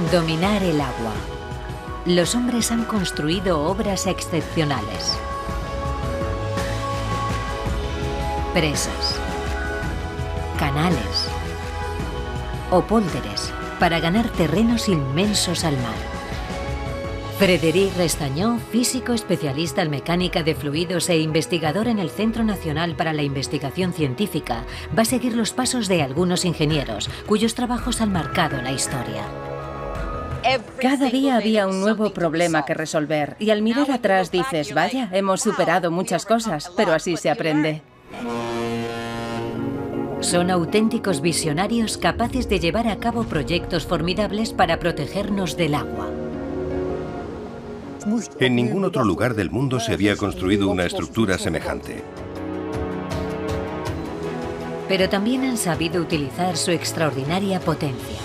Dominar el agua. Los hombres han construido obras excepcionales. Presas, canales o pólders para ganar terrenos inmensos al mar. Frédéric Restañó, físico especialista en mecánica de fluidos e investigador en el Centro Nacional para la Investigación Científica, va a seguir los pasos de algunos ingenieros cuyos trabajos han marcado la historia. Cada día había un nuevo problema que resolver y al mirar atrás dices, vaya, hemos superado muchas cosas, pero así se aprende. Son auténticos visionarios capaces de llevar a cabo proyectos formidables para protegernos del agua. En ningún otro lugar del mundo se había construido una estructura semejante. Pero también han sabido utilizar su extraordinaria potencia.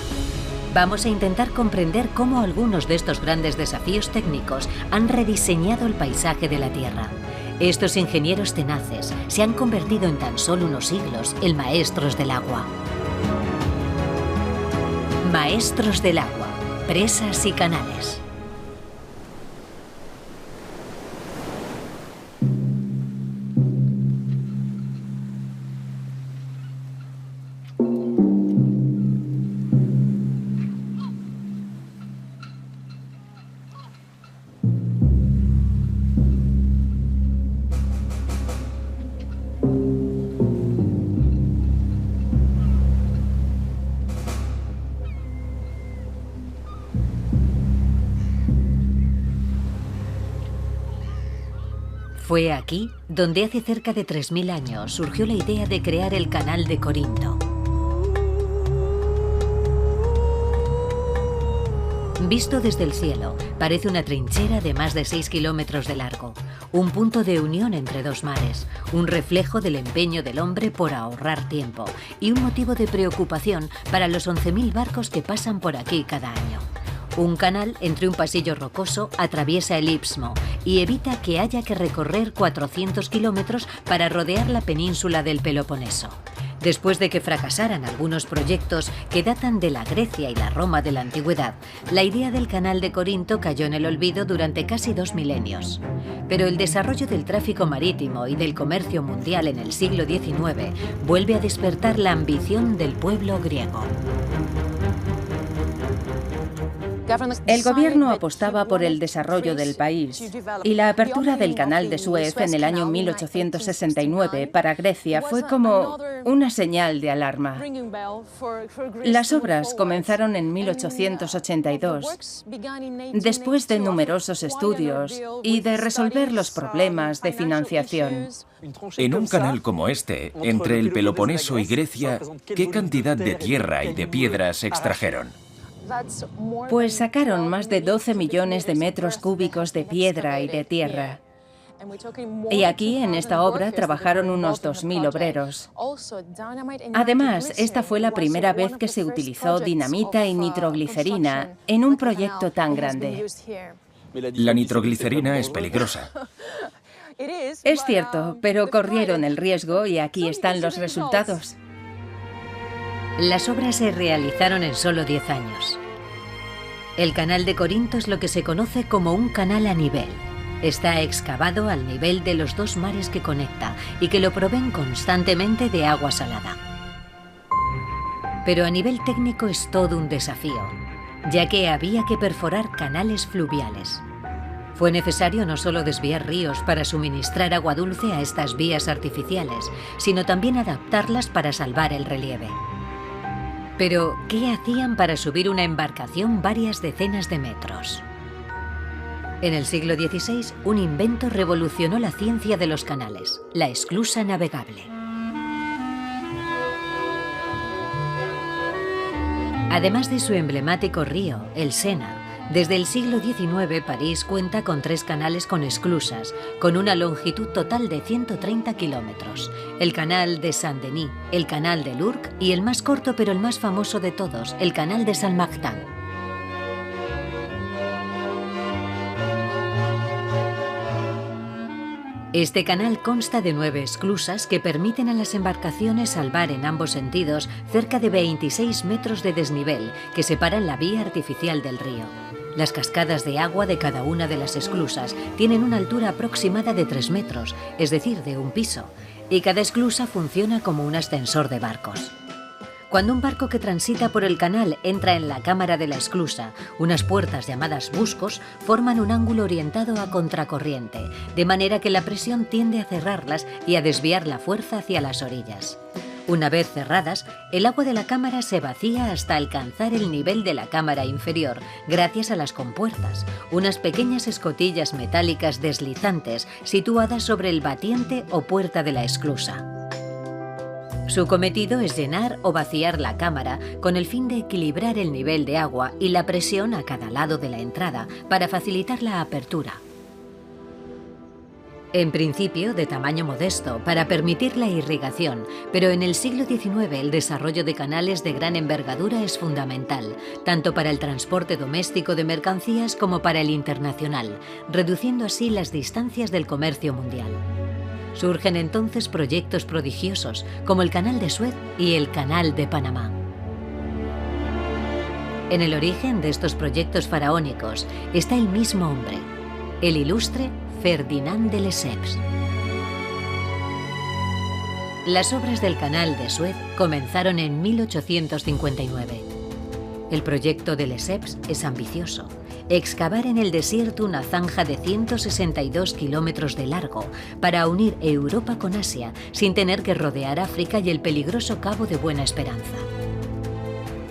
Vamos a intentar comprender cómo algunos de estos grandes desafíos técnicos han rediseñado el paisaje de la Tierra. Estos ingenieros tenaces se han convertido en tan solo unos siglos en maestros del agua. Maestros del agua, presas y canales. Fue aquí donde hace cerca de 3000 años surgió la idea de crear el Canal de Corinto. Visto desde el cielo, parece una trinchera de más de 6 kilómetros de largo, un punto de unión entre dos mares, un reflejo del empeño del hombre por ahorrar tiempo y un motivo de preocupación para los 11.000 barcos que pasan por aquí cada año. Un canal entre un pasillo rocoso atraviesa el Istmo y evita que haya que recorrer 400 kilómetros para rodear la península del Peloponeso. Después de que fracasaran algunos proyectos que datan de la Grecia y la Roma de la antigüedad, la idea del Canal de Corinto cayó en el olvido durante casi 2 milenios. Pero el desarrollo del tráfico marítimo y del comercio mundial en el siglo XIX vuelve a despertar la ambición del pueblo griego. El gobierno apostaba por el desarrollo del país y la apertura del Canal de Suez en el año 1869 para Grecia fue como una señal de alarma. Las obras comenzaron en 1882, después de numerosos estudios y de resolver los problemas de financiación. En un canal como este, entre el Peloponeso y Grecia, ¿qué cantidad de tierra y de piedras se extrajeron? Pues sacaron más de 12 millones de metros cúbicos de piedra y de tierra. Y aquí, en esta obra, trabajaron unos 2000 obreros. Además, esta fue la primera vez que se utilizó dinamita y nitroglicerina en un proyecto tan grande. La nitroglicerina es peligrosa. Es cierto, pero corrieron el riesgo y aquí están los resultados. Las obras se realizaron en solo 10 años. El Canal de Corinto es lo que se conoce como un canal a nivel. Está excavado al nivel de los dos mares que conecta y que lo proveen constantemente de agua salada. Pero a nivel técnico es todo un desafío, ya que había que perforar canales fluviales. Fue necesario no solo desviar ríos para suministrar agua dulce a estas vías artificiales, sino también adaptarlas para salvar el relieve. Pero, ¿qué hacían para subir una embarcación varias decenas de metros? En el siglo XVI, un invento revolucionó la ciencia de los canales, la esclusa navegable. Además de su emblemático río, el Sena, desde el siglo XIX París cuenta con 3 canales con esclusas, con una longitud total de 130 kilómetros. El canal de Saint-Denis, el canal de Lurk y el más corto pero el más famoso de todos, el canal de Saint-Martin. Este canal consta de 9 esclusas que permiten a las embarcaciones salvar en ambos sentidos cerca de 26 metros de desnivel que separan la vía artificial del río. Las cascadas de agua de cada una de las esclusas tienen una altura aproximada de 3 metros, es decir, de un piso, y cada esclusa funciona como un ascensor de barcos. Cuando un barco que transita por el canal entra en la cámara de la esclusa, unas puertas llamadas buscos forman un ángulo orientado a contracorriente, de manera que la presión tiende a cerrarlas y a desviar la fuerza hacia las orillas. Una vez cerradas, el agua de la cámara se vacía hasta alcanzar el nivel de la cámara inferior, gracias a las compuertas, unas pequeñas escotillas metálicas deslizantes situadas sobre el batiente o puerta de la esclusa. Su cometido es llenar o vaciar la cámara con el fin de equilibrar el nivel de agua y la presión a cada lado de la entrada para facilitar la apertura. En principio, de tamaño modesto, para permitir la irrigación, pero en el siglo XIX el desarrollo de canales de gran envergadura es fundamental, tanto para el transporte doméstico de mercancías como para el internacional, reduciendo así las distancias del comercio mundial. Surgen entonces proyectos prodigiosos, como el Canal de Suez y el Canal de Panamá. En el origen de estos proyectos faraónicos está el mismo hombre, el ilustre Ferdinand de Lesseps. Las obras del Canal de Suez comenzaron en 1859. El proyecto de Lesseps es ambicioso: excavar en el desierto una zanja de 162 kilómetros de largo para unir Europa con Asia sin tener que rodear África y el peligroso Cabo de Buena Esperanza.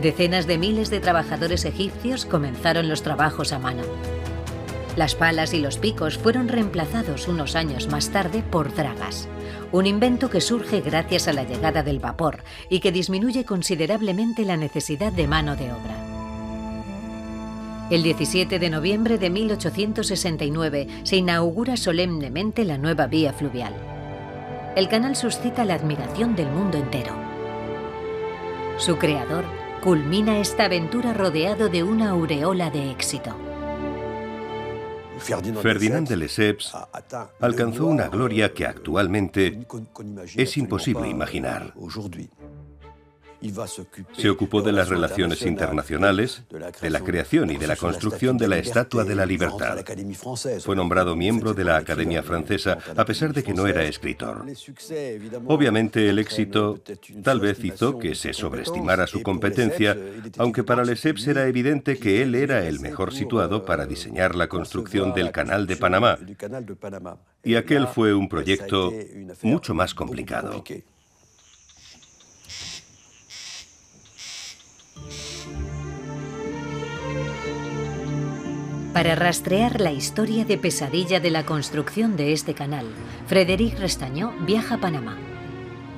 Decenas de miles de trabajadores egipcios comenzaron los trabajos a mano. Las palas y los picos fueron reemplazados unos años más tarde por dragas, un invento que surge gracias a la llegada del vapor y que disminuye considerablemente la necesidad de mano de obra. El 17 de noviembre de 1869 se inaugura solemnemente la nueva vía fluvial. El canal suscita la admiración del mundo entero. Su creador culmina esta aventura rodeado de una aureola de éxito. Ferdinand de Lesseps alcanzó una gloria que actualmente es imposible imaginar. Se ocupó de las relaciones internacionales, de la creación y de la construcción de la Estatua de la Libertad. Fue nombrado miembro de la Academia Francesa, a pesar de que no era escritor. Obviamente, el éxito tal vez hizo que se sobreestimara su competencia, aunque para Lesseps era evidente que él era el mejor situado para diseñar la construcción del Canal de Panamá. Y aquel fue un proyecto mucho más complicado. Para rastrear la historia de pesadilla de la construcción de este canal, Frédéric Restañó viaja a Panamá.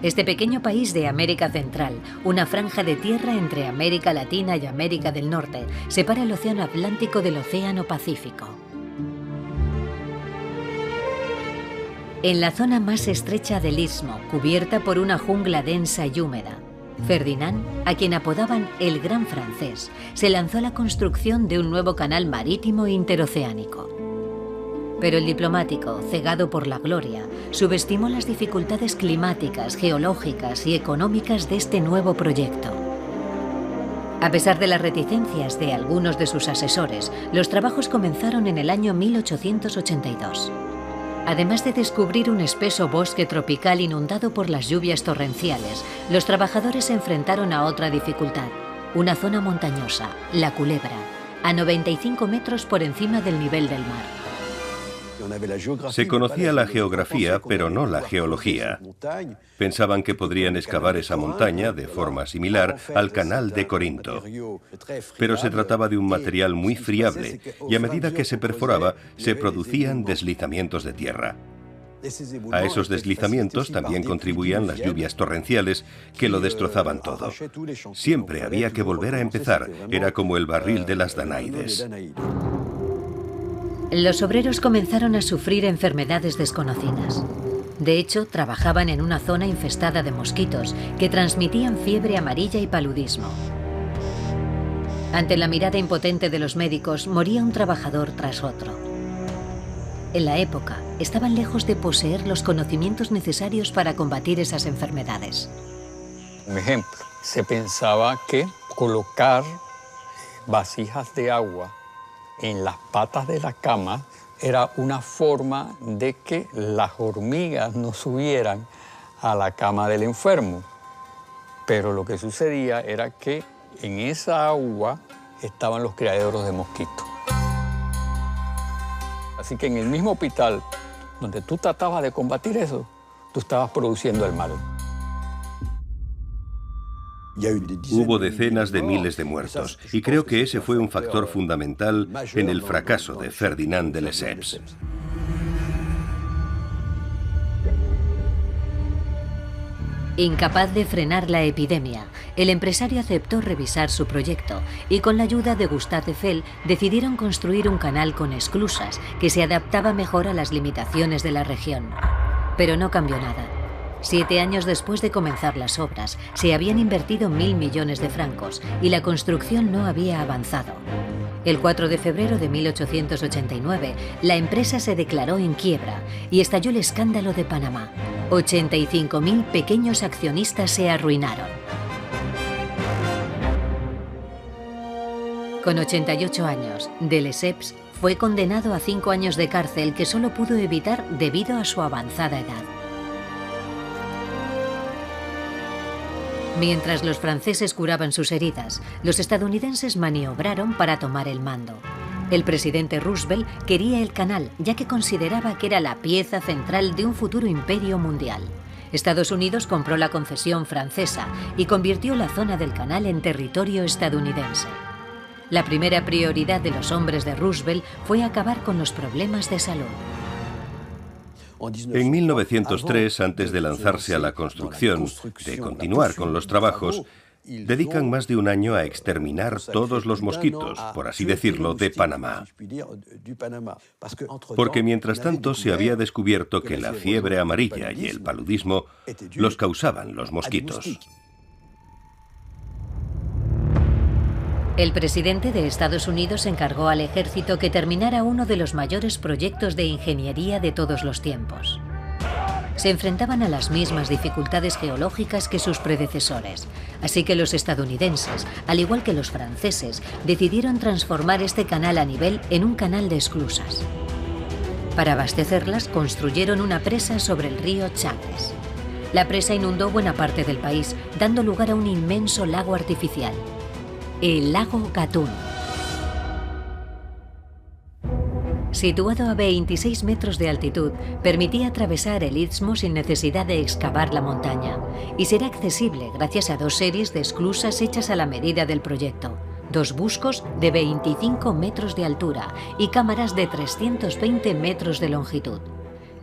Este pequeño país de América Central, una franja de tierra entre América Latina y América del Norte, separa el Océano Atlántico del Océano Pacífico. En la zona más estrecha del istmo, cubierta por una jungla densa y húmeda, Ferdinand, a quien apodaban el Gran Francés, se lanzó a la construcción de un nuevo canal marítimo interoceánico. Pero el diplomático, cegado por la gloria, subestimó las dificultades climáticas, geológicas y económicas de este nuevo proyecto. A pesar de las reticencias de algunos de sus asesores, los trabajos comenzaron en el año 1882. Además de descubrir un espeso bosque tropical inundado por las lluvias torrenciales, los trabajadores se enfrentaron a otra dificultad, una zona montañosa, la Culebra, a 95 metros por encima del nivel del mar. Se conocía la geografía, pero no la geología. Pensaban que podrían excavar esa montaña de forma similar al Canal de Corinto. Pero se trataba de un material muy friable y a medida que se perforaba, se producían deslizamientos de tierra. A esos deslizamientos también contribuían las lluvias torrenciales que lo destrozaban todo. Siempre había que volver a empezar, era como el barril de las Danaides. Los obreros comenzaron a sufrir enfermedades desconocidas. De hecho, trabajaban en una zona infestada de mosquitos que transmitían fiebre amarilla y paludismo. Ante la mirada impotente de los médicos, moría un trabajador tras otro. en la época, estaban lejos de poseer los conocimientos necesarios para combatir esas enfermedades. Un ejemplo, se pensaba que colocar vasijas de agua en las patas de la cama era una forma de que las hormigas no subieran a la cama del enfermo. Pero lo que sucedía era que en esa agua estaban los criaderos de mosquitos. Así que en el mismo hospital donde tú tratabas de combatir eso, tú estabas produciendo el mal. Hubo decenas de miles de muertos, y creo que ese fue un factor fundamental en el fracaso de Ferdinand de Lesseps. Incapaz de frenar la epidemia, el empresario aceptó revisar su proyecto y con la ayuda de Gustave Eiffel decidieron construir un canal con esclusas que se adaptaba mejor a las limitaciones de la región. Pero no cambió nada. 7 años después de comenzar las obras, se habían invertido 1.000 millones de francos y la construcción no había avanzado. El 4 de febrero de 1889, la empresa se declaró en quiebra y estalló el escándalo de Panamá. 85.000 pequeños accionistas se arruinaron. Con 88 años, de Lesseps fue condenado a 5 años de cárcel que solo pudo evitar debido a su avanzada edad. Mientras los franceses curaban sus heridas, los estadounidenses maniobraron para tomar el mando. El presidente Roosevelt quería el canal, ya que consideraba que era la pieza central de un futuro imperio mundial. Estados Unidos compró la concesión francesa y convirtió la zona del canal en territorio estadounidense. La primera prioridad de los hombres de Roosevelt fue acabar con los problemas de salud. En 1903, antes de lanzarse a la construcción, de continuar con los trabajos, dedican más de un año a exterminar todos los mosquitos, por así decirlo, de Panamá. Porque mientras tanto se había descubierto que la fiebre amarilla y el paludismo los causaban los mosquitos. El presidente de Estados Unidos encargó al ejército que terminara uno de los mayores proyectos de ingeniería de todos los tiempos. Se enfrentaban a las mismas dificultades geológicas que sus predecesores, así que los estadounidenses, al igual que los franceses, decidieron transformar este canal a nivel en un canal de esclusas. Para abastecerlas, construyeron una presa sobre el río Chagres. La presa inundó buena parte del país, dando lugar a un inmenso lago artificial, el lago Gatún. Situado a 26 metros de altitud, permitía atravesar el istmo sin necesidad de excavar la montaña y será accesible gracias a 2 series de esclusas hechas a la medida del proyecto, 2 buscos de 25 metros de altura y cámaras de 320 metros de longitud.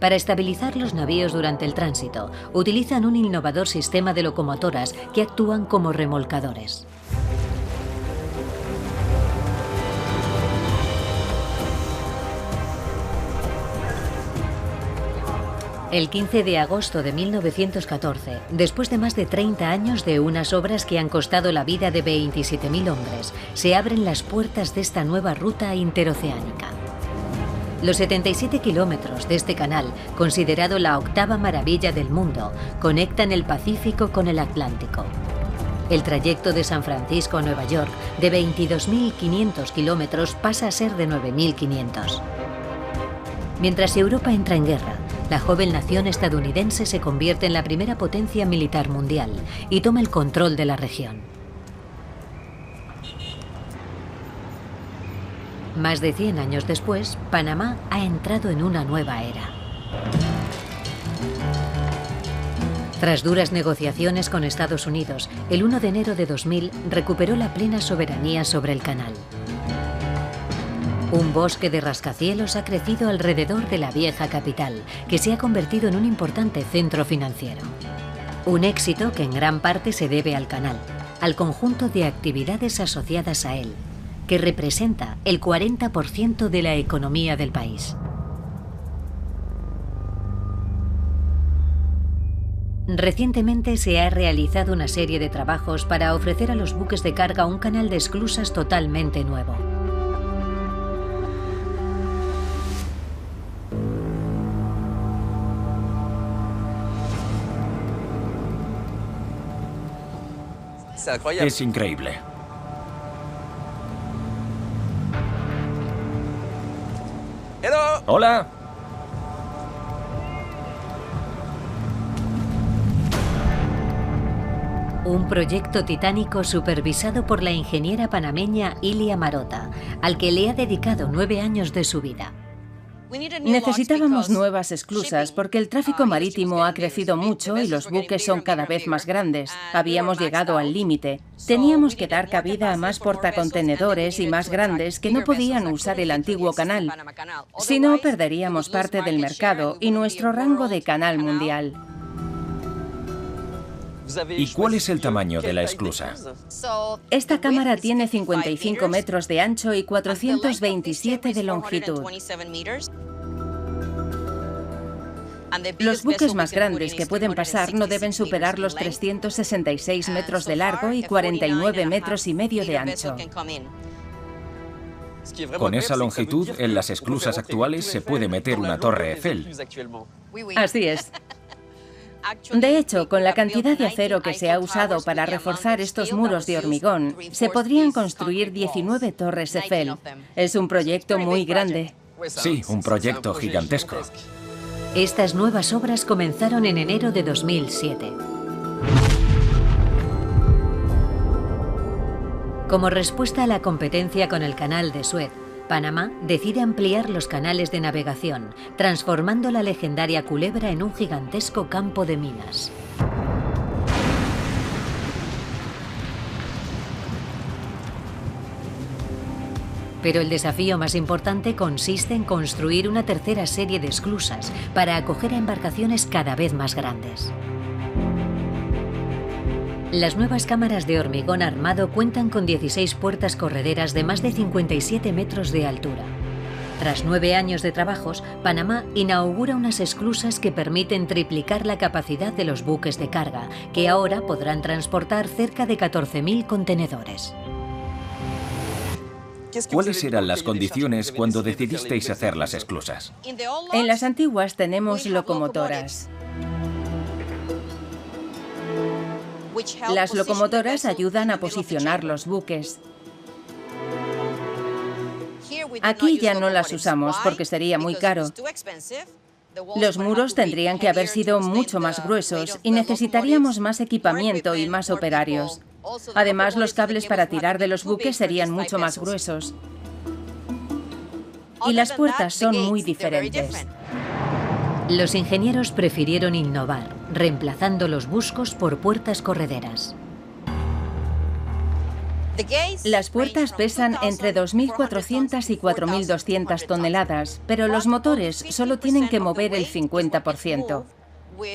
Para estabilizar los navíos durante el tránsito, utilizan un innovador sistema de locomotoras que actúan como remolcadores. El 15 de agosto de 1914, después de más de 30 años de unas obras que han costado la vida de 27.000 hombres, se abren las puertas de esta nueva ruta interoceánica. Los 77 kilómetros de este canal, considerado la 8ª maravilla del mundo, conectan el Pacífico con el Atlántico. El trayecto de San Francisco a Nueva York, de 22.500 kilómetros, pasa a ser de 9.500. Mientras Europa entra en guerra, la joven nación estadounidense se convierte en la primera potencia militar mundial y toma el control de la región. Más de 100 años después, Panamá ha entrado en una nueva era. Tras duras negociaciones con Estados Unidos, el 1 de enero de 2000 recuperó la plena soberanía sobre el canal. Un bosque de rascacielos ha crecido alrededor de la vieja capital, que se ha convertido en un importante centro financiero. Un éxito que en gran parte se debe al canal, al conjunto de actividades asociadas a él, que representa el 40% de la economía del país. Recientemente se ha realizado una serie de trabajos para ofrecer a los buques de carga un canal de esclusas totalmente nuevo. Es increíble. Hola. Un proyecto titánico supervisado por la ingeniera panameña Ilia Marota, al que le ha dedicado 9 años de su vida. Necesitábamos nuevas esclusas porque el tráfico marítimo ha crecido mucho y los buques son cada vez más grandes. Habíamos llegado al límite. Teníamos que dar cabida a más portacontenedores y más grandes que no podían usar el antiguo canal. Si no, perderíamos parte del mercado y nuestro rango de canal mundial. ¿Y cuál es el tamaño de la esclusa? Esta cámara tiene 55 metros de ancho y 427 de longitud. Los buques más grandes que pueden pasar no deben superar los 366 metros de largo y 49 metros y medio de ancho. Con esa longitud, en las esclusas actuales se puede meter una torre Eiffel. Así es. De hecho, con la cantidad de acero que se ha usado para reforzar estos muros de hormigón, se podrían construir 19 torres Eiffel. Es un proyecto muy grande. Sí, un proyecto gigantesco. Estas nuevas obras comenzaron en enero de 2007. Como respuesta a la competencia con el Canal de Suez, Panamá decide ampliar los canales de navegación, transformando la legendaria Culebra en un gigantesco campo de minas. Pero el desafío más importante consiste en construir una tercera serie de esclusas para acoger a embarcaciones cada vez más grandes. Las nuevas cámaras de hormigón armado cuentan con 16 puertas correderas de más de 57 metros de altura. Tras 9 años de trabajos, Panamá inaugura unas esclusas que permiten triplicar la capacidad de los buques de carga, que ahora podrán transportar cerca de 14.000 contenedores. ¿Cuáles eran las condiciones cuando decidisteis hacer las esclusas? En las antiguas tenemos locomotoras. Las locomotoras ayudan a posicionar los buques. Aquí ya no las usamos porque sería muy caro. Los muros tendrían que haber sido mucho más gruesos y necesitaríamos más equipamiento y más operarios. Además, los cables para tirar de los buques serían mucho más gruesos. Y las puertas son muy diferentes. Los ingenieros prefirieron innovar, reemplazando los buscos por puertas correderas. Las puertas pesan entre 2.400 y 4.200 toneladas, pero los motores solo tienen que mover el 50%.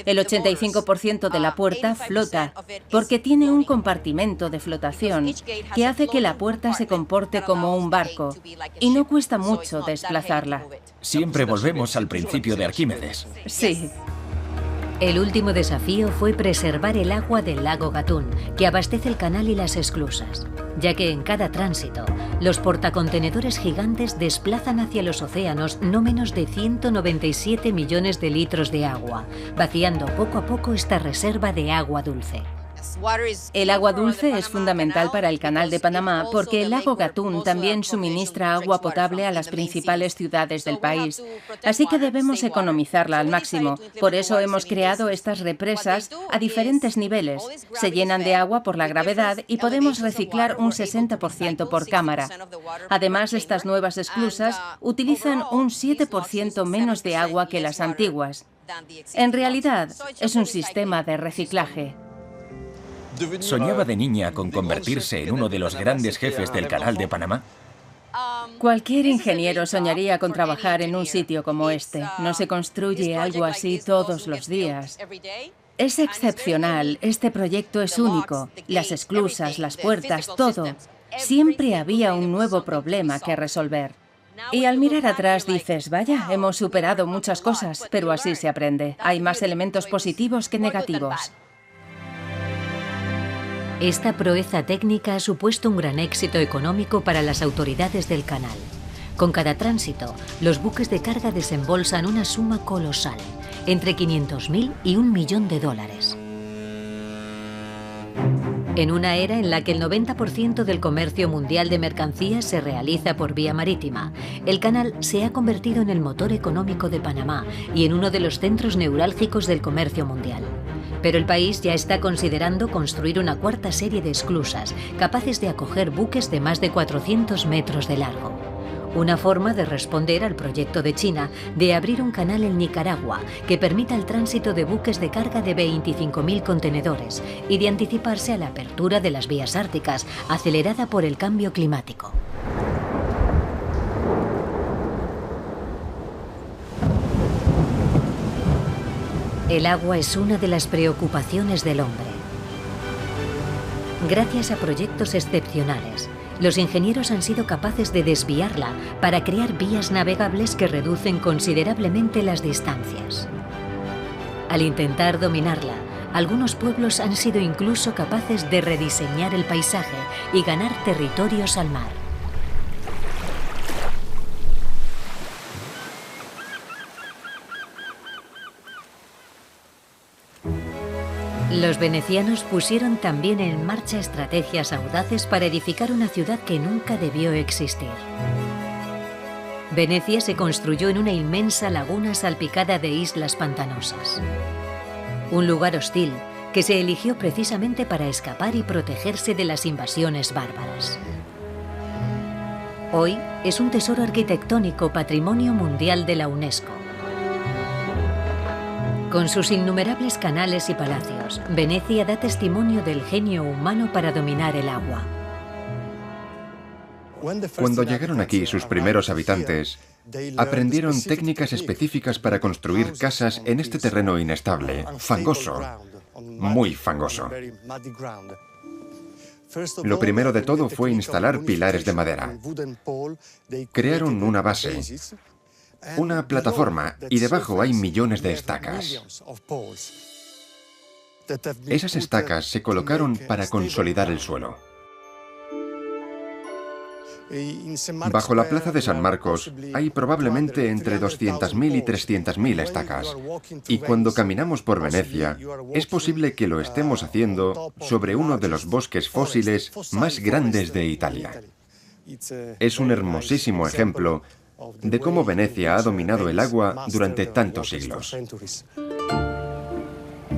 El 85% de la puerta flota, porque tiene un compartimento de flotación que hace que la puerta se comporte como un barco y no cuesta mucho desplazarla. Siempre volvemos al principio de Arquímedes. Sí. El último desafío fue preservar el agua del lago Gatún, que abastece el canal y las esclusas, ya que en cada tránsito, los portacontenedores gigantes desplazan hacia los océanos no menos de 197 millones de litros de agua, vaciando poco a poco esta reserva de agua dulce. El agua dulce es fundamental para el Canal de Panamá porque el lago Gatún también suministra agua potable a las principales ciudades del país. Así que debemos economizarla al máximo. Por eso hemos creado estas represas a diferentes niveles. Se llenan de agua por la gravedad y podemos reciclar un 60% por cámara. Además, estas nuevas esclusas utilizan un 7% menos de agua que las antiguas. En realidad, es un sistema de reciclaje. ¿Soñaba de niña con convertirse en uno de los grandes jefes del Canal de Panamá? Cualquier ingeniero soñaría con trabajar en un sitio como este. No se construye algo así todos los días. Es excepcional, este proyecto es único. Las esclusas, las puertas, todo. Siempre había un nuevo problema que resolver. Y al mirar atrás dices, vaya, hemos superado muchas cosas, pero así se aprende. Hay más elementos positivos que negativos. Esta proeza técnica ha supuesto un gran éxito económico para las autoridades del canal. Con cada tránsito, los buques de carga desembolsan una suma colosal, entre $500.000 y $1 millón. En una era en la que el 90% del comercio mundial de mercancías se realiza por vía marítima, el canal se ha convertido en el motor económico de Panamá y en uno de los centros neurálgicos del comercio mundial. Pero el país ya está considerando construir una cuarta serie de esclusas capaces de acoger buques de más de 400 metros de largo. Una forma de responder al proyecto de China de abrir un canal en Nicaragua que permita el tránsito de buques de carga de 25.000 contenedores y de anticiparse a la apertura de las vías árticas, acelerada por el cambio climático. El agua es una de las preocupaciones del hombre. Gracias a proyectos excepcionales, los ingenieros han sido capaces de desviarla para crear vías navegables que reducen considerablemente las distancias. Al intentar dominarla, algunos pueblos han sido incluso capaces de rediseñar el paisaje y ganar territorios al mar. Los venecianos pusieron también en marcha estrategias audaces para edificar una ciudad que nunca debió existir. Venecia se construyó en una inmensa laguna salpicada de islas pantanosas. Un lugar hostil que se eligió precisamente para escapar y protegerse de las invasiones bárbaras. Hoy es un tesoro arquitectónico, patrimonio mundial de la UNESCO. Con sus innumerables canales y palacios, Venecia da testimonio del genio humano para dominar el agua. Cuando llegaron aquí sus primeros habitantes, aprendieron técnicas específicas para construir casas en este terreno inestable, fangoso, muy fangoso. Lo primero de todo fue instalar pilares de madera. Crearon una base, una plataforma, y debajo hay millones de estacas. Esas estacas se colocaron para consolidar el suelo. Bajo la plaza de San Marcos hay probablemente entre 200.000 y 300.000 estacas. Y cuando caminamos por Venecia, es posible que lo estemos haciendo sobre uno de los bosques fósiles más grandes de Italia. Es un hermosísimo ejemplo de cómo Venecia ha dominado el agua durante tantos siglos.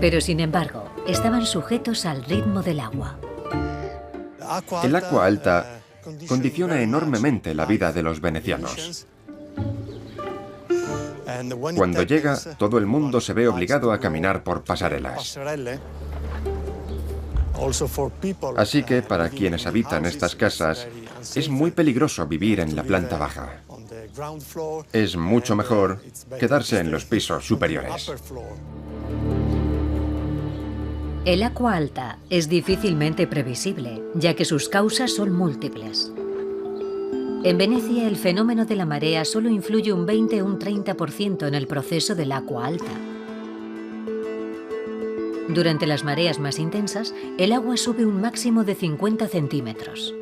Pero sin embargo, estaban sujetos al ritmo del agua. El agua alta condiciona enormemente la vida de los venecianos. Cuando llega, todo el mundo se ve obligado a caminar por pasarelas. Así que para quienes habitan estas casas, es muy peligroso vivir en la planta baja. Es mucho mejor quedarse en los pisos superiores. El agua alta es difícilmente previsible, ya que sus causas son múltiples. En Venecia, el fenómeno de la marea solo influye un 20 o un 30% en el proceso del agua alta. Durante las mareas más intensas, el agua sube un máximo de 50 centímetros.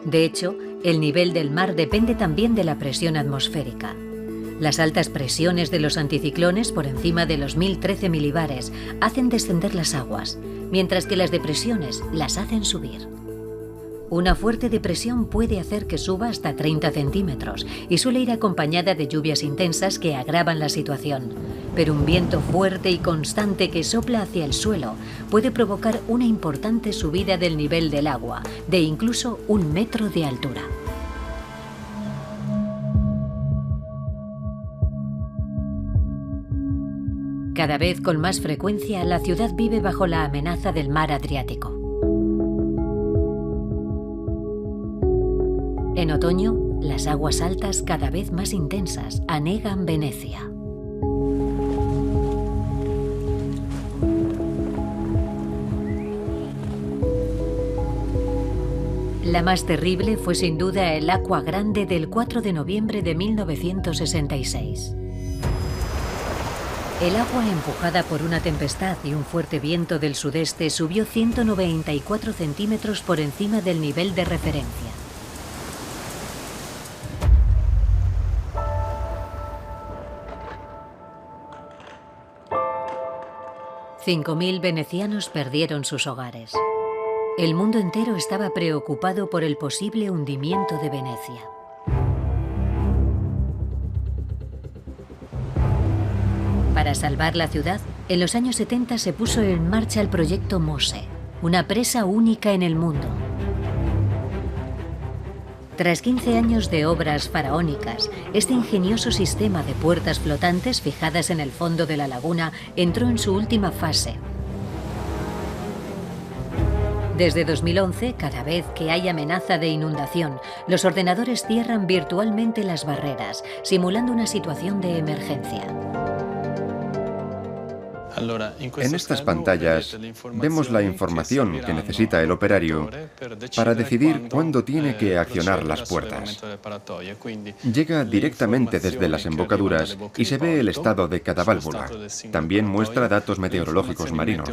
De hecho, el nivel del mar depende también de la presión atmosférica. Las altas presiones de los anticiclones, por encima de los 1013 milibares, hacen descender las aguas, mientras que las depresiones las hacen subir. Una fuerte depresión puede hacer que suba hasta 30 centímetros y suele ir acompañada de lluvias intensas que agravan la situación. Pero un viento fuerte y constante que sopla hacia el suelo puede provocar una importante subida del nivel del agua, de incluso 1 metro de altura. Cada vez con más frecuencia, la ciudad vive bajo la amenaza del mar Adriático. En otoño, las aguas altas cada vez más intensas anegan Venecia. La más terrible fue sin duda el Acqua Grande del 4 de noviembre de 1966. El agua, empujada por una tempestad y un fuerte viento del sudeste, subió 194 centímetros por encima del nivel de referencia. $5.000 venecianos perdieron sus hogares. El mundo entero estaba preocupado por el posible hundimiento de Venecia. Para salvar la ciudad, en los años 70 se puso en marcha el proyecto Mose, una presa única en el mundo. Tras 15 años de obras faraónicas, este ingenioso sistema de puertas flotantes fijadas en el fondo de la laguna entró en su última fase. Desde 2011, cada vez que hay amenaza de inundación, los ordenadores cierran virtualmente las barreras, simulando una situación de emergencia. En estas pantallas vemos la información que necesita el operario para decidir cuándo tiene que accionar las puertas. Llega directamente desde las embocaduras y se ve el estado de cada válvula. También muestra datos meteorológicos marinos.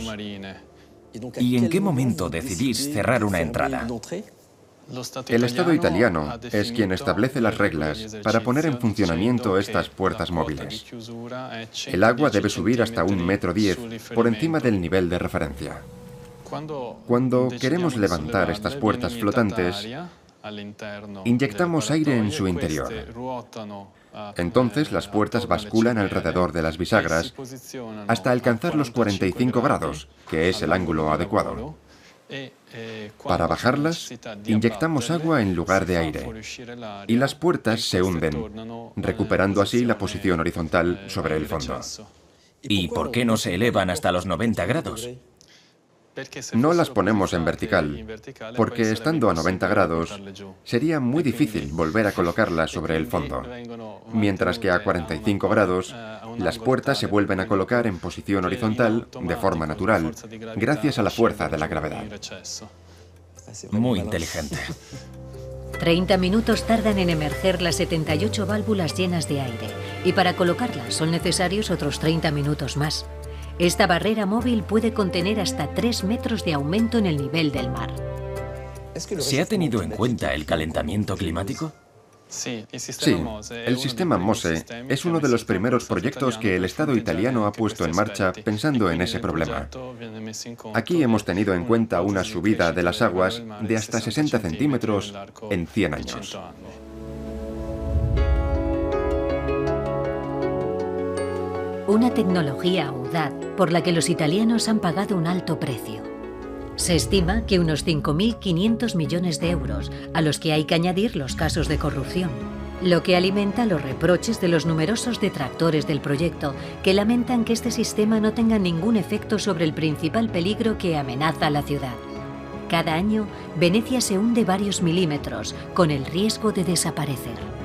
¿Y en qué momento decidís cerrar una entrada? El Estado italiano es quien establece las reglas para poner en funcionamiento estas puertas móviles. El agua debe subir hasta 1,10 m por encima del nivel de referencia. Cuando queremos levantar estas puertas flotantes, inyectamos aire en su interior. Entonces las puertas basculan alrededor de las bisagras hasta alcanzar los 45 grados, que es el ángulo adecuado. Para bajarlas, inyectamos agua en lugar de aire, y las puertas se hunden, recuperando así la posición horizontal sobre el fondo. ¿Y por qué no se elevan hasta los 90 grados? No las ponemos en vertical, porque estando a 90 grados sería muy difícil volver a colocarlas sobre el fondo, mientras que a 45 grados las puertas se vuelven a colocar en posición horizontal de forma natural, gracias a la fuerza de la gravedad. Muy inteligente. 30 minutos tardan en emerger las 78 válvulas llenas de aire, y para colocarlas son necesarios otros 30 minutos más. Esta barrera móvil puede contener hasta 3 metros de aumento en el nivel del mar. ¿Se ha tenido en cuenta el calentamiento climático? Sí, el sistema Mose es uno de los primeros proyectos que el Estado italiano ha puesto en marcha pensando en ese problema. Aquí hemos tenido en cuenta una subida de las aguas de hasta 60 centímetros en 100 años. Una tecnología audaz por la que los italianos han pagado un alto precio. Se estima que unos 5.500 millones de euros, a los que hay que añadir los casos de corrupción, lo que alimenta los reproches de los numerosos detractores del proyecto, que lamentan que este sistema no tenga ningún efecto sobre el principal peligro que amenaza a la ciudad. Cada año, Venecia se hunde varios milímetros, con el riesgo de desaparecer.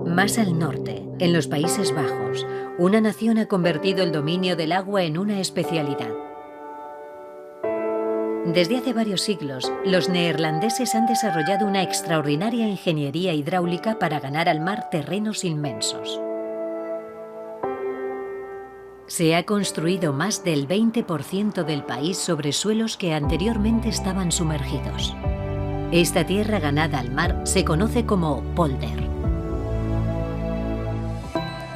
Más al norte, en los Países Bajos, una nación ha convertido el dominio del agua en una especialidad. Desde hace varios siglos, los neerlandeses han desarrollado una extraordinaria ingeniería hidráulica para ganar al mar terrenos inmensos. Se ha construido más del 20% del país sobre suelos que anteriormente estaban sumergidos. Esta tierra ganada al mar se conoce como polder.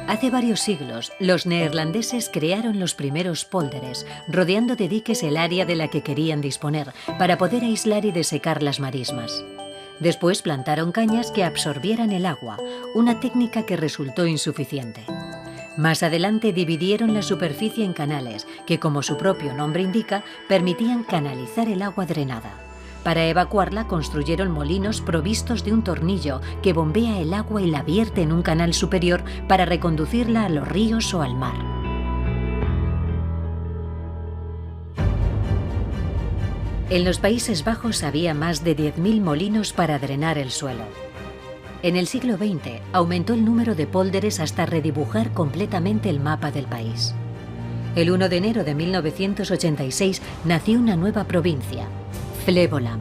Hace varios siglos, los neerlandeses crearon los primeros pólders, rodeando de diques el área de la que querían disponer, para poder aislar y desecar las marismas. Después plantaron cañas que absorbieran el agua, una técnica que resultó insuficiente. Más adelante dividieron la superficie en canales, que como su propio nombre indica, permitían canalizar el agua drenada. Para evacuarla construyeron molinos provistos de un tornillo que bombea el agua y la vierte en un canal superior para reconducirla a los ríos o al mar. En los Países Bajos había más de 10.000 molinos para drenar el suelo. En el siglo XX aumentó el número de pólders hasta redibujar completamente el mapa del país. El 1 de enero de 1986 nació una nueva provincia, Flevoland.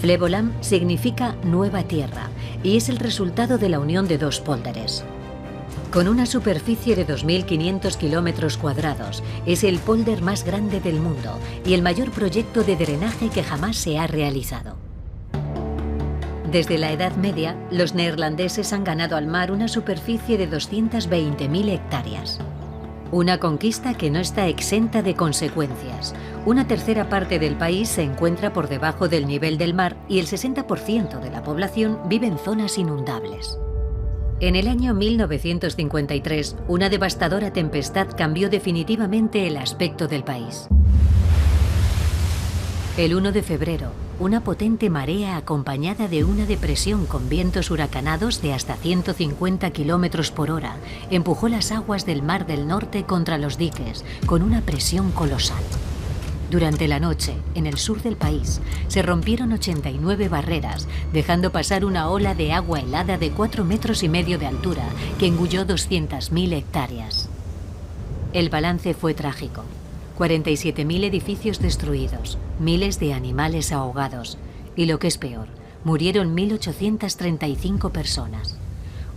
Flevoland significa nueva tierra y es el resultado de la unión de dos pólders. Con una superficie de 2.500 kilómetros cuadrados, es el pólder más grande del mundo y el mayor proyecto de drenaje que jamás se ha realizado. Desde la Edad Media, los neerlandeses han ganado al mar una superficie de 220.000 hectáreas. Una conquista que no está exenta de consecuencias. Una tercera parte del país se encuentra por debajo del nivel del mar y el 60% de la población vive en zonas inundables. En el año 1953, una devastadora tempestad cambió definitivamente el aspecto del país. El 1 de febrero, una potente marea acompañada de una depresión con vientos huracanados de hasta 150 kilómetros por hora empujó las aguas del Mar del Norte contra los diques con una presión colosal. Durante la noche, en el sur del país, se rompieron 89 barreras, dejando pasar una ola de agua helada de 4,5 metros de altura que engulló 200.000 hectáreas. El balance fue trágico. 47.000 edificios destruidos, miles de animales ahogados y, lo que es peor, murieron 1.835 personas.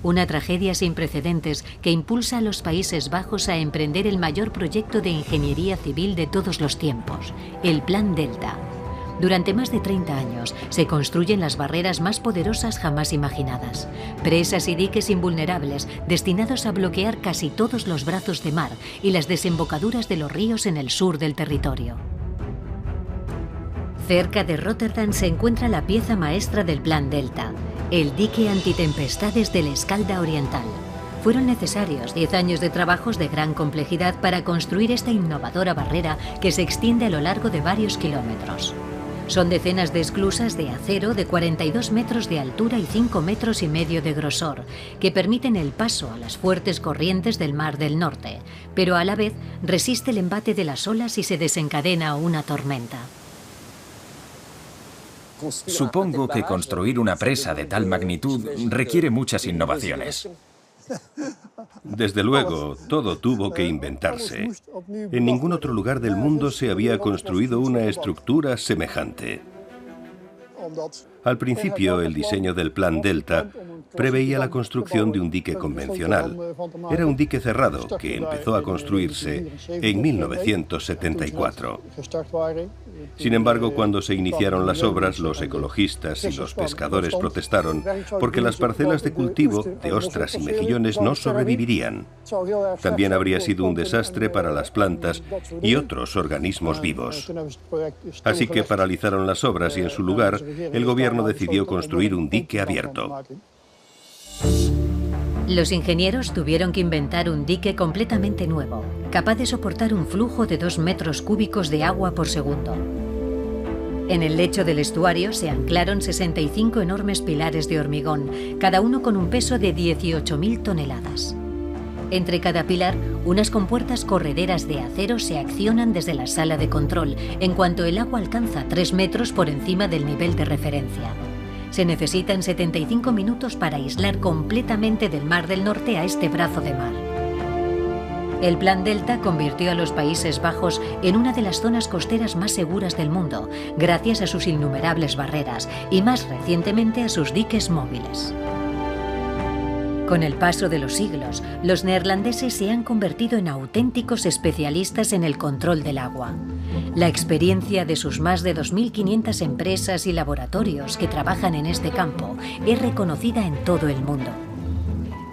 Una tragedia sin precedentes que impulsa a los Países Bajos a emprender el mayor proyecto de ingeniería civil de todos los tiempos, el Plan Delta. Durante más de 30 años se construyen las barreras más poderosas jamás imaginadas. Presas y diques invulnerables destinados a bloquear casi todos los brazos de mar y las desembocaduras de los ríos en el sur del territorio. Cerca de Rotterdam se encuentra la pieza maestra del Plan Delta, el dique antitempestades del Escalda Oriental. Fueron necesarios 10 años de trabajos de gran complejidad para construir esta innovadora barrera que se extiende a lo largo de varios kilómetros. Son decenas de esclusas de acero de 42 metros de altura y 5,5 metros de grosor, que permiten el paso a las fuertes corrientes del Mar del Norte, pero a la vez resiste el embate de las olas si se desencadena una tormenta. Supongo que construir una presa de tal magnitud requiere muchas innovaciones. Desde luego, todo tuvo que inventarse. En ningún otro lugar del mundo se había construido una estructura semejante. Al principio, el diseño del Plan Delta preveía la construcción de un dique convencional. Era un dique cerrado que empezó a construirse en 1974. Sin embargo, cuando se iniciaron las obras, los ecologistas y los pescadores protestaron porque las parcelas de cultivo de ostras y mejillones no sobrevivirían. También habría sido un desastre para las plantas y otros organismos vivos. Así que paralizaron las obras y en su lugar, el gobierno decidió construir un dique abierto. Los ingenieros tuvieron que inventar un dique completamente nuevo, capaz de soportar un flujo de 2 metros cúbicos de agua por segundo. En el lecho del estuario se anclaron 65 enormes pilares de hormigón, cada uno con un peso de 18.000 toneladas. Entre cada pilar, unas compuertas correderas de acero se accionan desde la sala de control, en cuanto el agua alcanza 3 metros por encima del nivel de referencia. Se necesitan 75 minutos para aislar completamente del Mar del Norte a este brazo de mar. El Plan Delta convirtió a los Países Bajos en una de las zonas costeras más seguras del mundo, gracias a sus innumerables barreras y más recientemente a sus diques móviles. Con el paso de los siglos, los neerlandeses se han convertido en auténticos especialistas en el control del agua. La experiencia de sus más de 2.500 empresas y laboratorios que trabajan en este campo es reconocida en todo el mundo.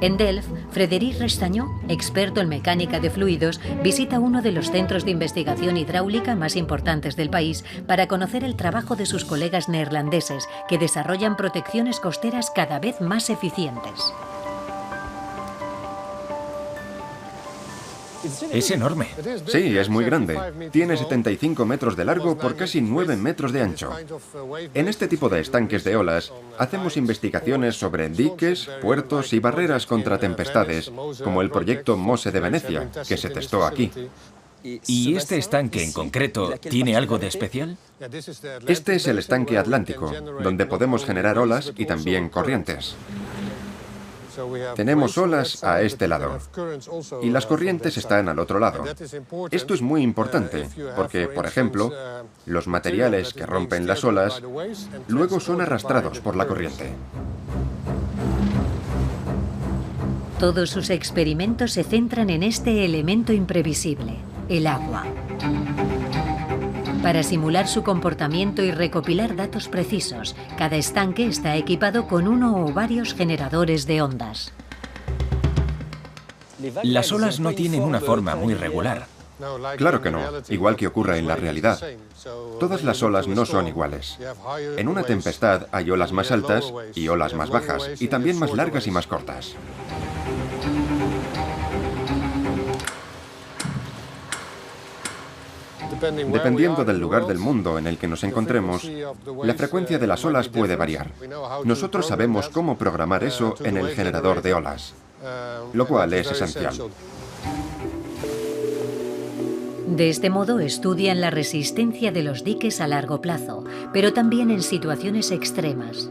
En Delft, Frédéric Restañó, experto en mecánica de fluidos, visita uno de los centros de investigación hidráulica más importantes del país para conocer el trabajo de sus colegas neerlandeses que desarrollan protecciones costeras cada vez más eficientes. Es enorme. Sí, es muy grande. Tiene 75 metros de largo por casi 9 metros de ancho. En este tipo de estanques de olas, hacemos investigaciones sobre diques, puertos y barreras contra tempestades, como el proyecto MOSE de Venecia, que se testó aquí. ¿Y este estanque en concreto tiene algo de especial? Este es el estanque atlántico, donde podemos generar olas y también corrientes. Tenemos olas a este lado y las corrientes están al otro lado. Esto es muy importante porque, por ejemplo, los materiales que rompen las olas luego son arrastrados por la corriente. Todos sus experimentos se centran en este elemento imprevisible, el agua. Para simular su comportamiento y recopilar datos precisos, cada estanque está equipado con uno o varios generadores de ondas. Las olas no tienen una forma muy regular. Claro que no, igual que ocurre en la realidad. Todas las olas no son iguales. En una tempestad hay olas más altas y olas más bajas, y también más largas y más cortas. Dependiendo del lugar del mundo en el que nos encontremos, la frecuencia de las olas puede variar. Nosotros sabemos cómo programar eso en el generador de olas, lo cual es esencial. De este modo estudian la resistencia de los diques a largo plazo, pero también en situaciones extremas.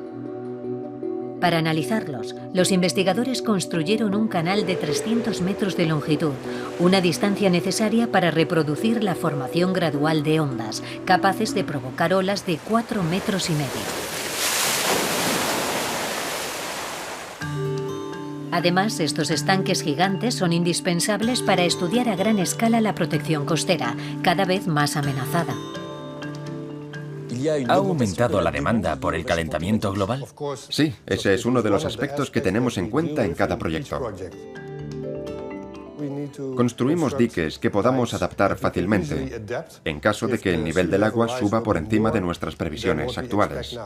Para analizarlos, los investigadores construyeron un canal de 300 metros de longitud, una distancia necesaria para reproducir la formación gradual de ondas, capaces de provocar olas de 4,5 metros. Además, estos estanques gigantes son indispensables para estudiar a gran escala la protección costera, cada vez más amenazada. ¿Ha aumentado la demanda por el calentamiento global? Sí, ese es uno de los aspectos que tenemos en cuenta en cada proyecto. Construimos diques que podamos adaptar fácilmente, en caso de que el nivel del agua suba por encima de nuestras previsiones actuales.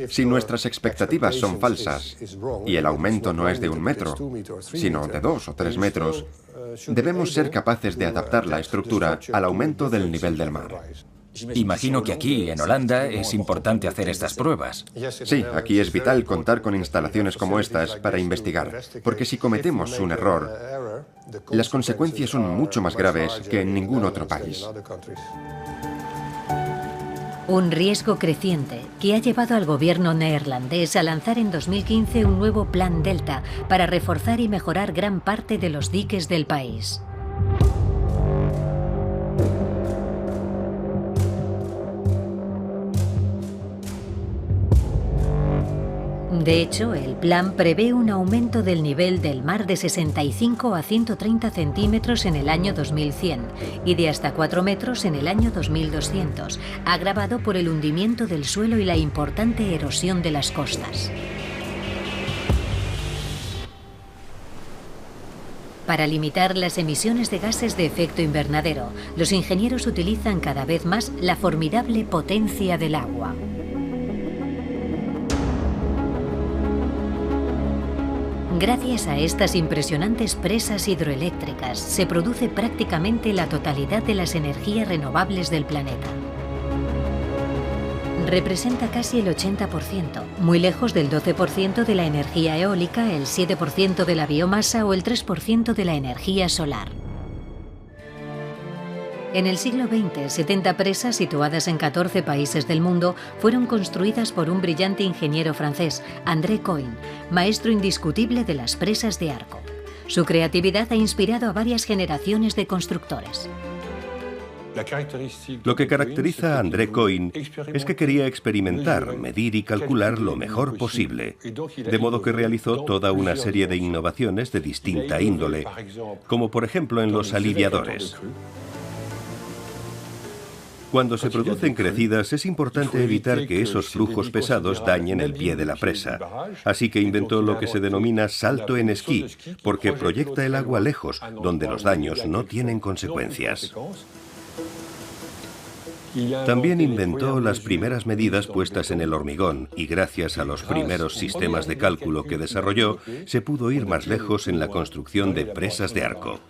Si nuestras expectativas son falsas y el aumento no es de 1 metro, sino de 2 o 3 metros, debemos ser capaces de adaptar la estructura al aumento del nivel del mar. Imagino que aquí, en Holanda, es importante hacer estas pruebas. Sí, aquí es vital contar con instalaciones como estas para investigar, porque si cometemos un error, las consecuencias son mucho más graves que en ningún otro país. Un riesgo creciente que ha llevado al gobierno neerlandés a lanzar en 2015 un nuevo Plan Delta para reforzar y mejorar gran parte de los diques del país. De hecho, el plan prevé un aumento del nivel del mar de 65 a 130 centímetros en el año 2100 y de hasta 4 metros en el año 2200, agravado por el hundimiento del suelo y la importante erosión de las costas. Para limitar las emisiones de gases de efecto invernadero, los ingenieros utilizan cada vez más la formidable potencia del agua. Gracias a estas impresionantes presas hidroeléctricas se produce prácticamente la totalidad de las energías renovables del planeta. Representa casi el 80%, muy lejos del 12% de la energía eólica, el 7% de la biomasa o el 3% de la energía solar. En el siglo XX, 70 presas situadas en 14 países del mundo fueron construidas por un brillante ingeniero francés, André Coin, maestro indiscutible de las presas de Arco. Su creatividad ha inspirado a varias generaciones de constructores. Lo que caracteriza a André Coin es que quería experimentar, medir y calcular lo mejor posible, de modo que realizó toda una serie de innovaciones de distinta índole, como por ejemplo en los aliviadores. Cuando se producen crecidas es importante evitar que esos flujos pesados dañen el pie de la presa. Así que inventó lo que se denomina salto en esquí, porque proyecta el agua lejos, donde los daños no tienen consecuencias. También inventó las primeras medidas puestas en el hormigón y gracias a los primeros sistemas de cálculo que desarrolló, se pudo ir más lejos en la construcción de presas de arco.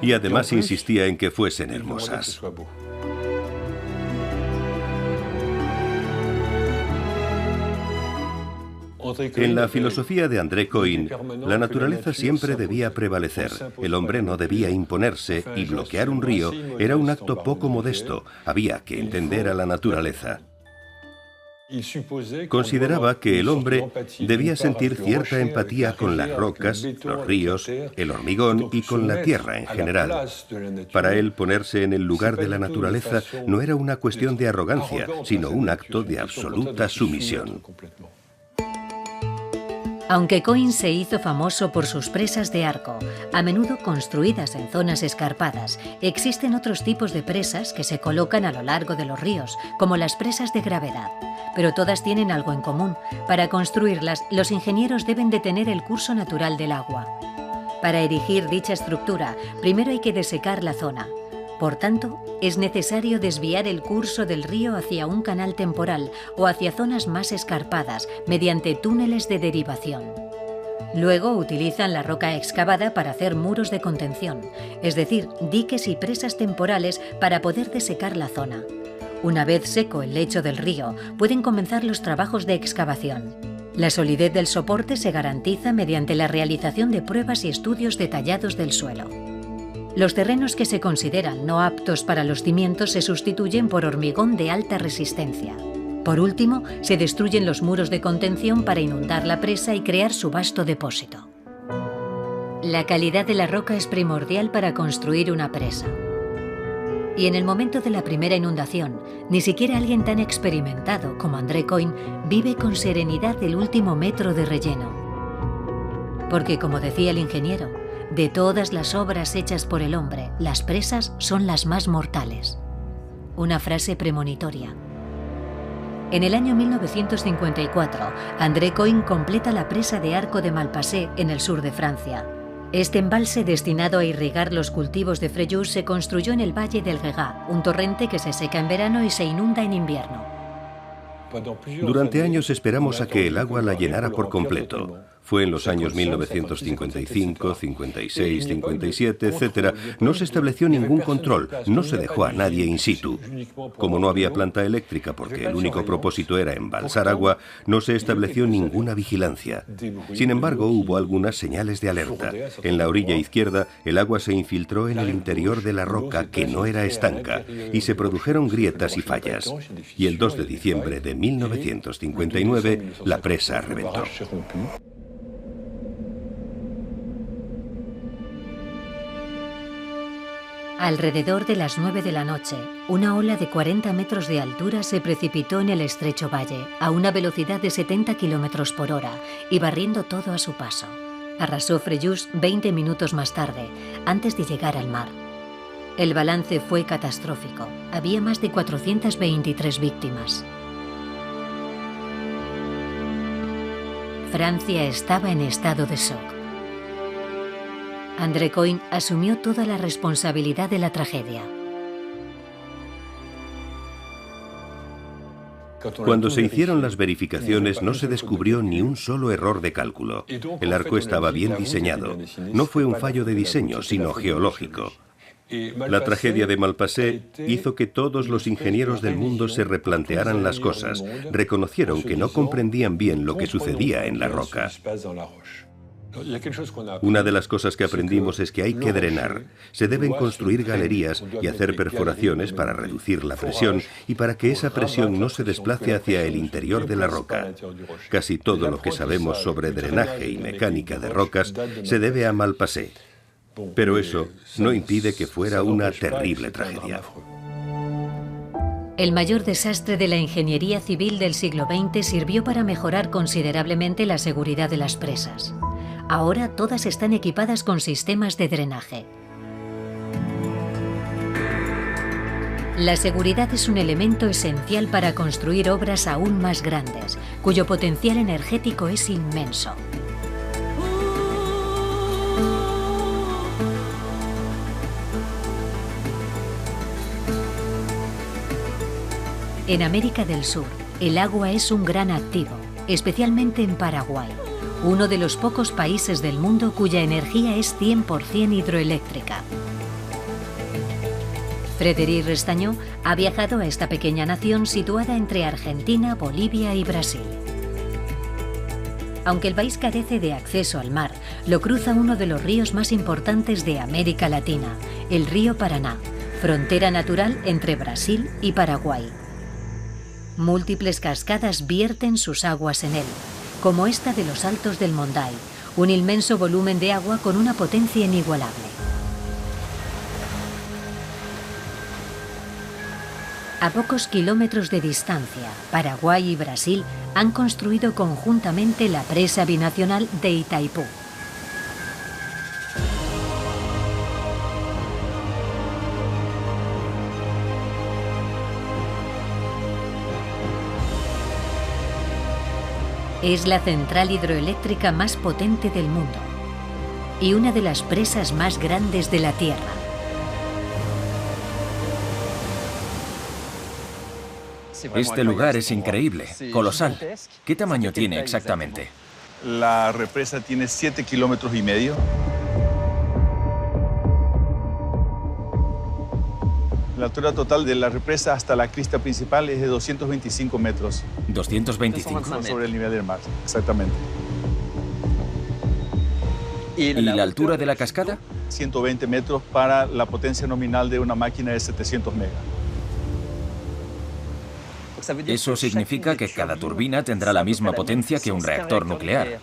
Y además insistía en que fuesen hermosas. En la filosofía de André Coin, la naturaleza siempre debía prevalecer, el hombre no debía imponerse y bloquear un río era un acto poco modesto, había que entender a la naturaleza. Consideraba que el hombre debía sentir cierta empatía con las rocas, los ríos, el hormigón y con la tierra en general. Para él, ponerse en el lugar de la naturaleza no era una cuestión de arrogancia, sino un acto de absoluta sumisión. Aunque Coin se hizo famoso por sus presas de arco, a menudo construidas en zonas escarpadas, existen otros tipos de presas que se colocan a lo largo de los ríos, como las presas de gravedad. Pero todas tienen algo en común. Para construirlas, los ingenieros deben de tener el curso natural del agua. Para erigir dicha estructura, primero hay que desecar la zona. Por tanto, es necesario desviar el curso del río hacia un canal temporal o hacia zonas más escarpadas mediante túneles de derivación. Luego utilizan la roca excavada para hacer muros de contención, es decir, diques y presas temporales para poder desecar la zona. Una vez seco el lecho del río, pueden comenzar los trabajos de excavación. La solidez del soporte se garantiza mediante la realización de pruebas y estudios detallados del suelo. Los terrenos que se consideran no aptos para los cimientos se sustituyen por hormigón de alta resistencia. Por último, se destruyen los muros de contención para inundar la presa y crear su vasto depósito. La calidad de la roca es primordial para construir una presa. Y en el momento de la primera inundación, ni siquiera alguien tan experimentado como André Coin vive con serenidad el último metro de relleno. Porque, como decía el ingeniero, de todas las obras hechas por el hombre, las presas son las más mortales. Una frase premonitoria. En el año 1954, André Coin completa la presa de Arco de Malpasset en el sur de Francia. Este embalse destinado a irrigar los cultivos de Fréjus se construyó en el valle del Gégá, un torrente que se seca en verano y se inunda en invierno. Durante años esperamos a que el agua la llenara por completo. Fue en los años 1955, 56, 57, etc. No se estableció ningún control, no se dejó a nadie in situ. Como no había planta eléctrica porque el único propósito era embalsar agua, no se estableció ninguna vigilancia. Sin embargo, hubo algunas señales de alerta. En la orilla izquierda, el agua se infiltró en el interior de la roca, que no era estanca, y se produjeron grietas y fallas. Y el 2 de diciembre de 1959, la presa reventó. Alrededor de las 9 de la noche, una ola de 40 metros de altura se precipitó en el estrecho valle a una velocidad de 70 km por hora y barriendo todo a su paso. Arrasó Fréjus 20 minutos más tarde, antes de llegar al mar. El balance fue catastrófico. Había más de 423 víctimas. Francia estaba en estado de shock. André Coin asumió toda la responsabilidad de la tragedia. Cuando se hicieron las verificaciones no se descubrió ni un solo error de cálculo. El arco estaba bien diseñado. No fue un fallo de diseño, sino geológico. La tragedia de Malpasset hizo que todos los ingenieros del mundo se replantearan las cosas. Reconocieron que no comprendían bien lo que sucedía en la roca. Una de las cosas que aprendimos es que hay que drenar. Se deben construir galerías y hacer perforaciones para reducir la presión y para que esa presión no se desplace hacia el interior de la roca. Casi todo lo que sabemos sobre drenaje y mecánica de rocas se debe a Malpasset. Pero eso no impide que fuera una terrible tragedia. El mayor desastre de la ingeniería civil del siglo XX sirvió para mejorar considerablemente la seguridad de las presas. Ahora todas están equipadas con sistemas de drenaje. La seguridad es un elemento esencial para construir obras aún más grandes, cuyo potencial energético es inmenso. En América del Sur, el agua es un gran activo, especialmente en Paraguay, uno de los pocos países del mundo cuya energía es 100% hidroeléctrica. Frédéric Restañó ha viajado a esta pequeña nación situada entre Argentina, Bolivia y Brasil. Aunque el país carece de acceso al mar, lo cruza uno de los ríos más importantes de América Latina, el río Paraná, frontera natural entre Brasil y Paraguay. Múltiples cascadas vierten sus aguas en él, como esta de los Altos del Monday, un inmenso volumen de agua con una potencia inigualable. A pocos kilómetros de distancia, Paraguay y Brasil han construido conjuntamente la presa binacional de Itaipú. Es la central hidroeléctrica más potente del mundo y una de las presas más grandes de la Tierra. Este lugar es increíble, colosal. ¿Qué tamaño tiene exactamente? La represa tiene 7,5 kilómetros. La altura total de la represa hasta la crista principal es de 225 metros. 225. Sobre el nivel del mar, exactamente. ¿Y la altura de la cascada? 120 metros para la potencia nominal de una máquina de 700 megas. Eso significa que cada turbina tendrá la misma potencia que un reactor nuclear.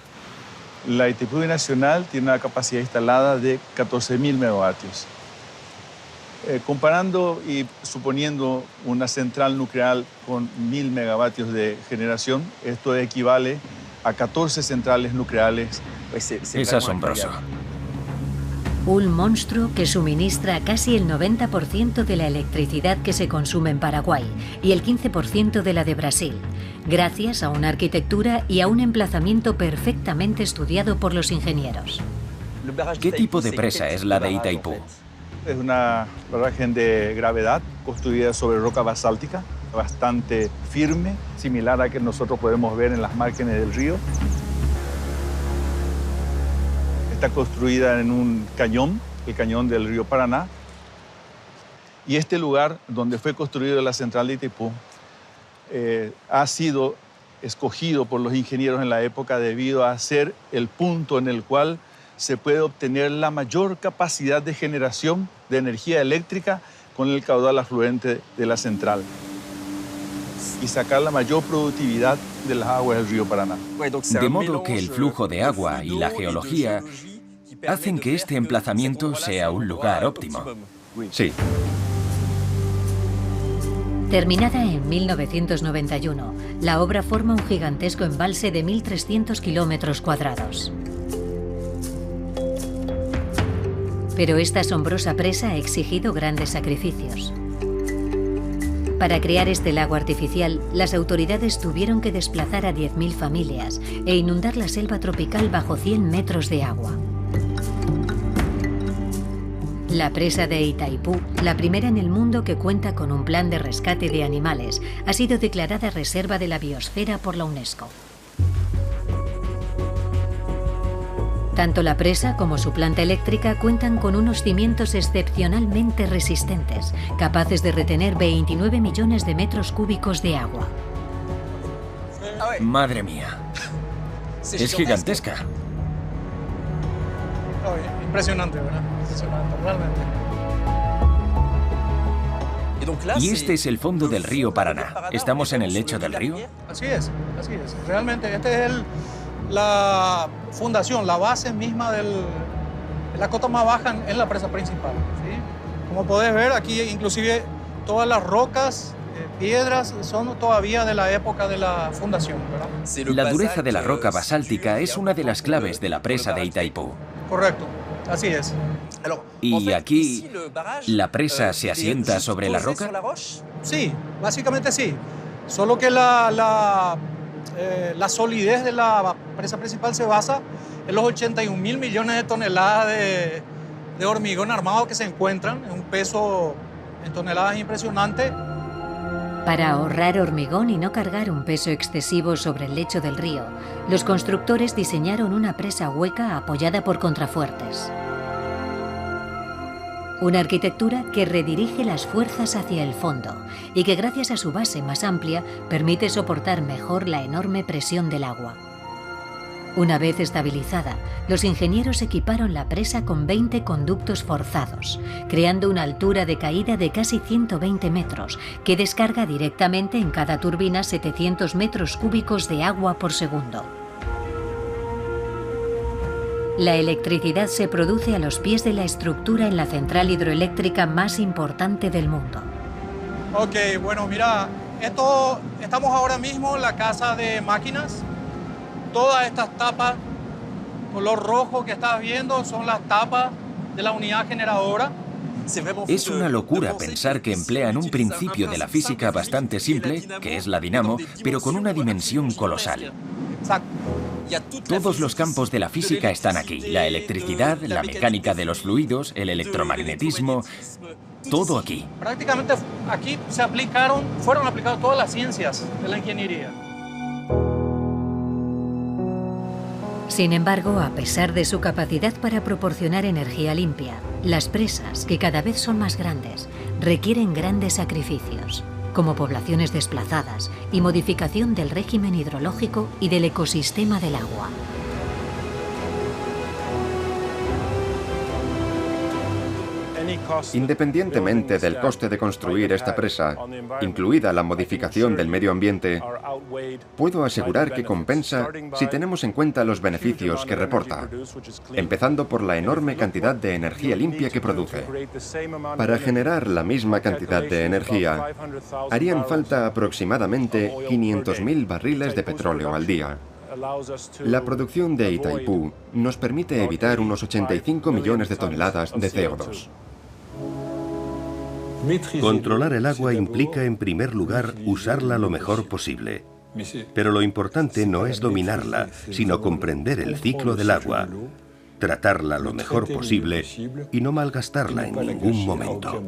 La Itaipú Binacional tiene una capacidad instalada de 14.000 megavatios. Comparando y suponiendo una central nuclear con 1.000 megavatios de generación, esto equivale a 14 centrales nucleares. Es asombroso. Un monstruo que suministra casi el 90% de la electricidad que se consume en Paraguay y el 15% de la de Brasil, gracias a una arquitectura y a un emplazamiento perfectamente estudiado por los ingenieros. ¿Qué tipo de presa es la de Itaipú? Es una barraje de gravedad construida sobre roca basáltica, bastante firme, similar a que nosotros podemos ver en las márgenes del río. Está construida en un cañón, el cañón del río Paraná. Y este lugar donde fue construida la central de Itaipú ha sido escogido por los ingenieros en la época debido a ser el punto en el cual se puede obtener la mayor capacidad de generación de energía eléctrica con el caudal afluente de la central y sacar la mayor productividad de las aguas del río Paraná. De modo que el flujo de agua y la geología hacen que este emplazamiento sea un lugar óptimo. Sí. Terminada en 1991, la obra forma un gigantesco embalse de 1.300 kilómetros cuadrados. Pero esta asombrosa presa ha exigido grandes sacrificios. Para crear este lago artificial, las autoridades tuvieron que desplazar a 10.000 familias e inundar la selva tropical bajo 100 metros de agua. La presa de Itaipú, la primera en el mundo que cuenta con un plan de rescate de animales, ha sido declarada Reserva de la Biosfera por la UNESCO. Tanto la presa como su planta eléctrica cuentan con unos cimientos excepcionalmente resistentes, capaces de retener 29 millones de metros cúbicos de agua. Madre mía. Es gigantesca. Impresionante, ¿verdad? Impresionante, realmente. Y este es el fondo del río Paraná. ¿Estamos en el lecho del río? Así es, así es. Realmente, este es la fundación, la base misma de la cota más baja en la presa principal, ¿sí? Como podés ver, aquí inclusive todas las rocas, piedras, son todavía de la época de la fundación, ¿verdad? La dureza de la roca basáltica es una de las claves de la presa de Itaipú. Correcto, así es. ¿Y aquí la presa se asienta sobre la roca? Sí, básicamente sí. Solo que la solidez de la presa principal se basa en los 81.000 millones de toneladas de hormigón armado que se encuentran, en un peso en toneladas impresionante. Para ahorrar hormigón y no cargar un peso excesivo sobre el lecho del río, los constructores diseñaron una presa hueca apoyada por contrafuertes. Una arquitectura que redirige las fuerzas hacia el fondo y que, gracias a su base más amplia, permite soportar mejor la enorme presión del agua. Una vez estabilizada, los ingenieros equiparon la presa con 20 conductos forzados, creando una altura de caída de casi 120 metros, que descarga directamente en cada turbina 700 metros cúbicos de agua por segundo. La electricidad se produce a los pies de la estructura en la central hidroeléctrica más importante del mundo. Ok, bueno, mira, estamos ahora mismo en la casa de máquinas. Todas estas tapas, color rojo que estás viendo, son las tapas de la unidad generadora. Es una locura pensar que emplean un principio de la física bastante simple, que es la dinamo, pero con una dimensión colosal. Exacto. Todos los campos de la física están aquí. La electricidad, la mecánica de los fluidos, el electromagnetismo, todo aquí. Prácticamente aquí fueron aplicadas todas las ciencias de la ingeniería. Sin embargo, a pesar de su capacidad para proporcionar energía limpia, las presas, que cada vez son más grandes, requieren grandes sacrificios, como poblaciones desplazadas y modificación del régimen hidrológico y del ecosistema del agua. Independientemente del coste de construir esta presa, incluida la modificación del medio ambiente, puedo asegurar que compensa si tenemos en cuenta los beneficios que reporta, empezando por la enorme cantidad de energía limpia que produce. Para generar la misma cantidad de energía, harían falta aproximadamente 500.000 barriles de petróleo al día. La producción de Itaipú nos permite evitar unos 85 millones de toneladas de CO2. Controlar el agua implica, en primer lugar, usarla lo mejor posible. Pero lo importante no es dominarla, sino comprender el ciclo del agua, tratarla lo mejor posible y no malgastarla en ningún momento.